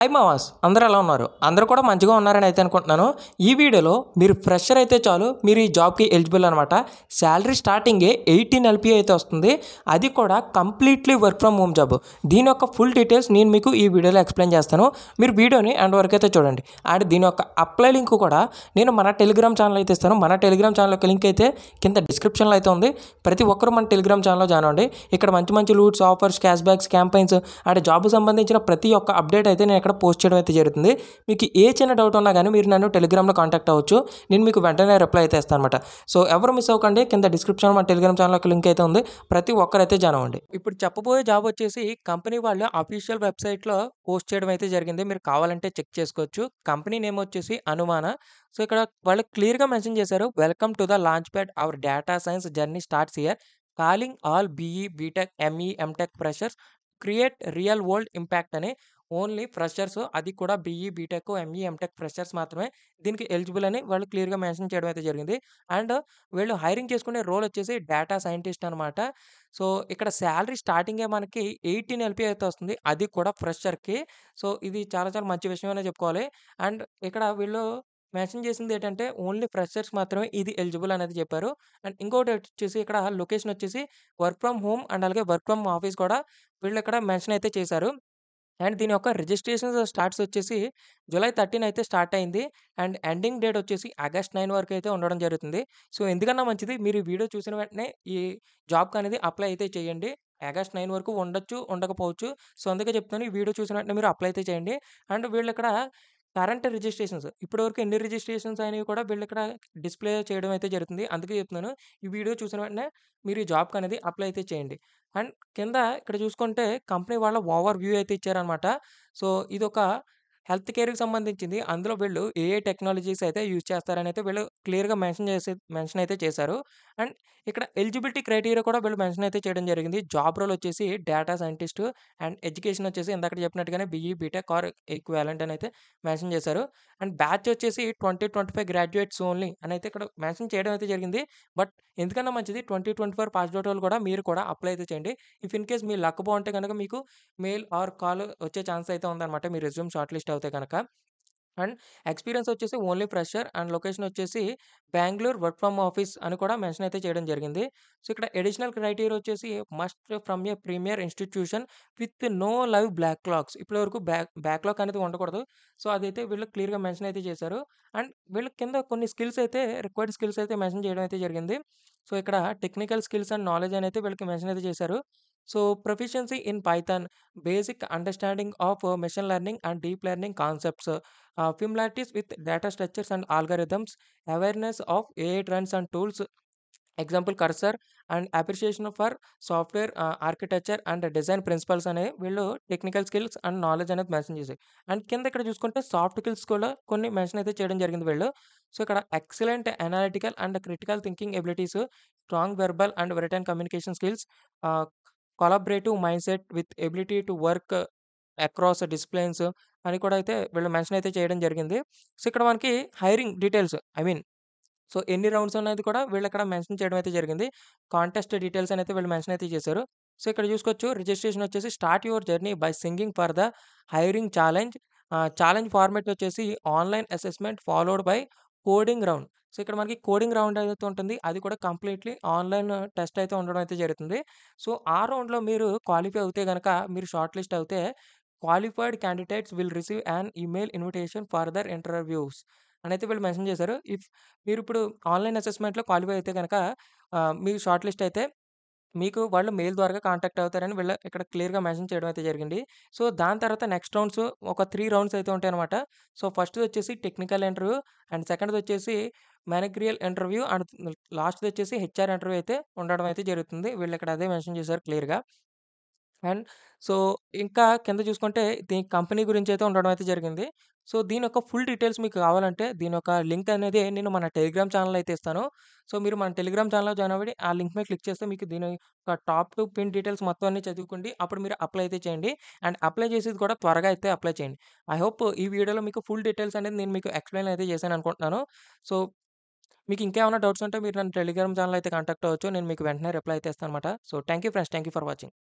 Hi మామాస్ అందరూ ఎలా ఉన్నారు? అందరూ కూడా మంచిగా ఉన్నారని అయితే అనుకుంటున్నాను. ఈ వీడియోలో మీరు ఫ్రెషర్ అయితే చాలు మీరు ఈ జాబ్‌కి ఎలిజిబుల్ అనమాట. సాలరీ స్టార్టింగే 18 ఎల్‌పీఏ అయితే వస్తుంది. అది కూడా completely work from home job. దీని యొక్క ఫుల్ డీటెయిల్స్ నేను మీకు ఈ వీడియోలో ఎక్స్‌ప్లెయిన్ చేస్తాను. మీరు వీడియోని ఎండ్ వరకు అయితే చూడండి. అండ్ దీని యొక్క అప్లై లింక్ కూడా నేను మన టెలిగ్రామ్ ఛానల్ అయితే ఇస్తాను. మన టెలిగ్రామ్ ఛానల్ యొక్క లింక్ అయితే కింద డిస్క్రిప్షన్‌లో అయితే ఉంది. ప్రతి ఒక్కరు మన టెలిగ్రామ్ ఛానల్‌లో జాయిన్ అవ్వండి. ఇక్కడ మంచి మంచి loots, offers, cash backs, campaigns and జాబ్‌కి సంబంధించిన ప్రతి ఒక్క అప్డేట్ అయితే నేను ఇక్కడ పోస్ట్ చేయడం అయితే జరుగుతుంది. మీకు ఏ చిన్న డౌట్ ఉన్నా కానీ మీరు నన్ను టెలిగ్రామ్లో కాంటాక్ట్ అవ్వచ్చు. నేను మీకు వెంటనే రిప్లై అయితే ఇస్తాను అనమాట. సో ఎవరు మిస్ అవ్వకండి. కింద డిస్క్రిప్షన్లో మన టెలిగ్రామ్ ఛానల్ యొక్క లింక్ అయితే ఉంది. ప్రతి ఒక్కరైతే జాయిన్ అవ్వండి. ఇప్పుడు చెప్పబోయే జాబ్ వచ్చేసి కంపెనీ వాళ్ళు అఫీషియల్ వెబ్సైట్లో పోస్ట్ చేయడం అయితే జరిగింది. మీరు కావాలంటే చెక్ చేసుకోవచ్చు. కంపెనీ నేమ్ వచ్చేసి అనుమాన. సో ఇక్కడ వాళ్ళు క్లియర్గా మెన్షన్ చేశారు. Welcome to the launch pad our data science journey starts here. Calling all BE, BTech, ME, MTech freshers create real world impact అని. ఓన్లీ ఫ్రెషర్స్, అది కూడా BE, BTech, ME, MTech freshers మాత్రమే దీనికి eligible అని వాళ్ళు క్లియర్‌గా mention చేయడం అయితే జరిగింది. అండ్ వీళ్ళు హైరింగ్ చేసుకునే రోల్ వచ్చేసి డేటా సైంటిస్ట్ అనమాట. సో ఇక్కడ సాలరీ స్టార్టింగే మనకి 18 ఎల్‌పీ అయితే వస్తుంది. అది కూడా ఫ్రెషర్‌కి. సో ఇది చాలా చాలా మంచి విషయం అనే చెప్పుకోవాలి. అండ్ ఇక్కడ వీళ్ళు మెన్షన్ చేసింది ఏంటంటే ఓన్లీ ఫ్రెషర్స్ మాత్రమే ఇది ఎలిజిబుల్ అనేది చెప్పారు. అండ్ ఇంకోటి వచ్చేసి ఇక్కడ లొకేషన్ వచ్చేసి వర్క్ ఫ్రమ్ హోమ్ అండ్ అలాగే వర్క్ ఫ్రమ్ ఆఫీస్ కూడా వీళ్ళు ఇక్కడ మెన్షన్ అయితే చేశారు. అండ్ దీని యొక్క రిజిస్ట్రేషన్స్ స్టార్ట్స్ వచ్చేసి జూలై 13 అయితే స్టార్ట్ అయింది. అండ్ ఎండింగ్ డేట్ వచ్చేసి ఆగస్ట్ 9 వరకు అయితే ఉండడం జరుగుతుంది. సో ఎందుకన్నా మంచిది మీరు ఈ వీడియో చూసిన వెంటనే ఈ జాబ్‌కి అనేది అప్లై అయితే చేయండి. ఆగస్ట్ 9 వరకు ఉండొచ్చు, ఉండకపోవచ్చు. సో అందుకే చెప్తున్నాను ఈ వీడియో చూసిన వెంటనే మీరు అప్లై అయితే చేయండి. అండ్ వీళ్ళిక్కడ కరెంట్ రిజిస్ట్రేషన్స్ ఇప్పటివరకు ఎన్ని రిజిస్ట్రేషన్స్ అయినవి కూడా వీళ్ళిక్కడ డిస్‌ప్లే చేయడం అయితే జరుగుతుంది. అందుకే చెప్తున్నాను ఈ వీడియో చూసిన వెంటనే మీరు ఈ జాబ్‌కి అనేది అప్లై అయితే చేయండి. అండ్ కింద ఇక్కడ చూసుకుంటే కంపెనీ వాళ్ళ ఓవర్ వ్యూ అయితే ఇచ్చారనమాట. సో ఇదొక హెల్త్ కేర్‌కి సంబంధించింది. అందులో వీళ్ళు ఏఐ టెక్నాలజీస్ అయితే యూజ్ చేస్తారని అయితే వీళ్ళు క్లియర్‌గా మెన్షన్ అయితే చేశారు. అండ్ ఇక్కడ ఎలిజిబిలిటీ క్రైటీరియా కూడా వీళ్ళు మెన్షన్ అయితే చేయడం జరిగింది. జాబ్ రోల్ వచ్చేసి డేటా సైంటిస్ట్ అండ్ ఎడ్యుకేషన్ వచ్చేసి ఇందాక చెప్పినట్టుగానే బీఈ, బీటెక్ ఆర్ ఈక్వివాలెంట్ అని అయితే మెన్షన్ చేశారు. అండ్ బ్యాచ్ వచ్చేసి 2025 గ్రాడ్యుయేట్స్ ఓన్లీ అని అయితే ఇక్కడ మెన్షన్ చేయడం అయితే జరిగింది. బట్ ఎందుకన్నా మంచిది 2024 పాస్డ్ ఔట్ వాళ్ళు కూడా మీరు కూడా అప్లై అయితే చేయండి. If in case me luck బావుంటే గనక మీకు మెయిల్ ఆర్ కాల్ వచ్చే ఛాన్స్ అయితే ఉందన్నమాట. మీ రెజ్యూమ్ షార్ట్ లిస్ట్ అవుతే గనక. అండ్ ఎక్స్‌పీరియన్స్ వచ్చేసి ఓన్లీ ఫ్రెషర్ అండ్ లొకేషన్ వచ్చేసి బెంగుళూరు వర్క్ ఫ్రమ్ ఆఫీస్ అని కూడా మెన్షన్ అయితే చేయడం జరిగింది. సో ఇక్కడ అడిషనల్ క్రైటీరియా వచ్చేసి must from a premier institution with no live backlogs. ఇప్పటి వరకు బ్యాక్‌లాగ్ అనేది ఉండకూడదు. సో అదైతే వీళ్ళు క్లియర్‌గా మెన్షన్ అయితే చేశారు. అండ్ వీళ్ళ కింద కొన్ని స్కిల్స్ అయితే రిక్వైర్డ్ స్కిల్స్ అయితే మెన్షన్ చేయడం అయితే జరిగింది. సో ఇక్కడ టెక్నికల్ స్కిల్స్ అండ్ నాలెడ్జ్ అని అయితే వీళ్ళకి మెన్షన్ అయితే చేశారు. So proficiency in Python, basic understanding of machine learning and deep learning concepts, familiarities with data structures and algorithms, awareness of AI trends and tools, example Cursor and appreciation for software architecture and design principles అనేవి వీళ్ళు technical skills and knowledge అనేది mention చేశారు. And కింద ఇక్కడ చూసుకుంటే soft skills కూడా కొన్ని mention అయితే చేయడం జరిగింది వీళ్ళు. సో ఇక్కడ excellent analytical and critical thinking abilities, strong verbal and written communication skills, ah, collaborative mindset with ability to work across disciplines అని కూడా అయితే వీళ్ళు మెన్షన్ అయితే చేయడం జరిగింది. సో ఇక్కడ మనకి హైరింగ్ డీటెయిల్స్ సో ఎన్ని రౌండ్స్ అనేది కూడా వీళ్ళక్కడ మెన్షన్ చేయడం అయితే జరిగింది. కాంటెస్ట్ డీటెయిల్స్ అనైతే వీళ్ళు మెన్షన్ అయితే చేశారు. సో ఇక్కడ చూసుకోవచ్చు రిజిస్ట్రేషన్ వచ్చేసి start your journey by signing for the hiring challenge. Challenge format వచ్చేసి online assessment followed by coding round. So ఇక్కడ మనకి కోడింగ్ రౌండ్ అయితే ఉంటుంది. అది కూడా కంప్లీట్‌లీ ఆన్‌లైన్ టెస్ట్ అయితే ఉండడం అయితే జరుగుతుంది. సో ఆ రౌండ్‌లో మీరు క్వాలిఫై అవుతే గనక మీరు షార్ట్ లిస్ట్ అవుతే qualified candidates will receive an email invitation further interviews అనైతే వీళ్ళు మెన్షన్ చేశారు. మీరిప్పుడు ఆన్‌లైన్ అసెస్మెంట్‌లో క్వాలిఫై అయితే గనక మీకు షార్ట్ లిస్ట్ అయితే మీకు వాళ్ళు మెయిల్ ద్వారా కాంటాక్ట్ అవుతారని వీళ్ళు ఇక్కడ క్లియర్‌గా మెన్షన్ చేయడం అయితే జరిగింది. సో దాని తర్వాత నెక్స్ట్ రౌండ్స్ ఒక 3 రౌండ్స్ అయితే ఉంటాయన్నమాట. సో ఫస్ట్‌ది వచ్చేసి టెక్నికల్ ఇంటర్వ్యూ అండ్ సెకండ్‌ది వచ్చేసి మేనేజరియల్ ఇంటర్వ్యూ అండ్ లాస్ట్‌ది వచ్చేసి హెచ్ఆర్ ఇంటర్వ్యూ అయితే ఉండడం అయితే జరుగుతుంది. వీళ్ళు ఇక్కడ అదే మెన్షన్ చేశారు క్లియర్‌గా. అండ్ సో, ఇంకా కింద చూసుకుంటే దీని కంపెనీ గురించయితే ఉండడం అయితే జరిగింది. సో, దీని యొక్క ఫుల్ డీటెయిల్స్ మీకు కావాలంటే దీని యొక్క లింక్ అనేది నేను మన టెలిగ్రామ్ ఛానెల్‌లో అయితే ఇస్తాను. సో, మీరు మన టెలిగ్రామ్ ఛానెల్‌లో జాయిన్ అవ్వండి. ఆ లింక్ మీద క్లిక్ చేస్తే మీకు దీని యొక్క టాప్ టు పిన్ డీటెయిల్స్ మొత్తం అన్నీ చదువుకోండి. అప్పుడు మీరు అప్లై అయితే చేయండి. అండ్ అప్లై చేసేది కూడా త్వరగా అయితే అప్లై చేయండి. ఐ హోప్ ఈ వీడియోలో మీకు ఫుల్ డీటెయిల్స్ అనేది నేను మీకు ఎక్స్‌ప్లెయిన్ అయితే చేశాను అనుకుంటున్నాను. సో, మీకు ఇంకేమైనా డౌట్స్ ఉంటే మీరు నన్ను టెలిగ్రామ్ ఛానెల్‌లో అయితే కాంటాక్ట్ అవ్వచ్చు. నేను మీకు వెంటనే రిప్లై అయితే ఇస్తానన్నమాట. So, thank you friends. Thank you for watching.